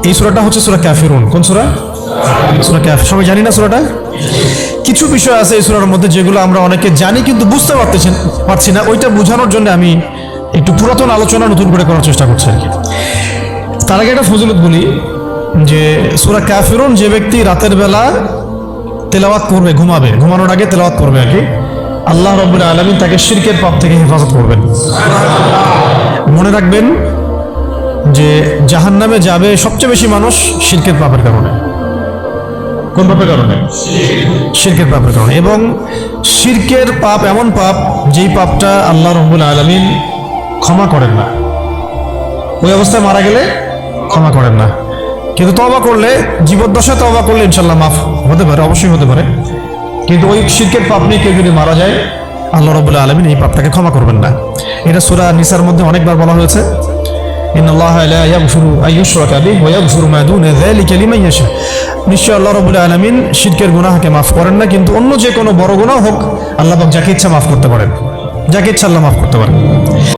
এই সূরাটা হচ্ছে সূরা কাফিরুন। কোন সূরা? সূরা কাফির। সবাই জানি না সূরাটা? কিছু বিষয় আছে এই সূরার মধ্যে যেগুলো আমরা অনেকে জানি কিন্তু বুঝতে পারছি না। ওইটা বোঝানোর জন্য আমি একটু পুরাতন আলোচনা নতুন করে করার চেষ্টা করছি আর কি। তার আগে একটা ফজিলত বলি যে সূরা কাফিরুন যে ব্যক্তি রাতের বেলা তেলাওয়াত করবে, ঘুমানোর আগে তেলাওয়াত করবে আর কি, আল্লাহ রাব্বুল আলামিন তাকে শিরকের পাপ থেকে হেফাজত করবেন। মনে রাখবেন যে জাহান্নামে যাবে সবচেয়ে বেশি মানুষ শিরকের পাপের কারণে। কোন পাপের কারণে? শিরকের পাপের কারণে। এবং শিরকের পাপ এমন পাপ যেই পাপটা আল্লাহ রাব্বুল আলামিন ক্ষমা করেন না, ওই অবস্থায় মারা গেলে ক্ষমা করেন না। কিন্তু তওবা করলে, জীবদ্দশায় তওবা করলে ইনশাল্লাহ মাফ হতে পারে, অবশ্যই হতে পারে। কিন্তু ওই শিরকের পাপ নিয়ে কেউ যদি মারা যায়, আল্লাহ রাব্বুল আলামিন এই পাপটাকে ক্ষমা করবেন না। এটা সূরা নিসার মধ্যে অনেকবার বলা হয়েছে, ইন্নাল্লাহা লা ইয়াগফিরু আইয়ুশরাকা বিহি ওয়া ইয়াগফিরু মা দুনা যালিকা লিমান ইয়াশা। নিশ্চয় আল্লাহ রাব্বুল আলামিন শিরকের গুনাহকে মাফ করেন না, কিন্তু অন্য যে কোনো বড় গুনাহ হোক আল্লাহ পাক যাকে ইচ্ছা মাফ করতে পারেন, যাকে ইচ্ছা আল্লাহ মাফ করতে পারেন।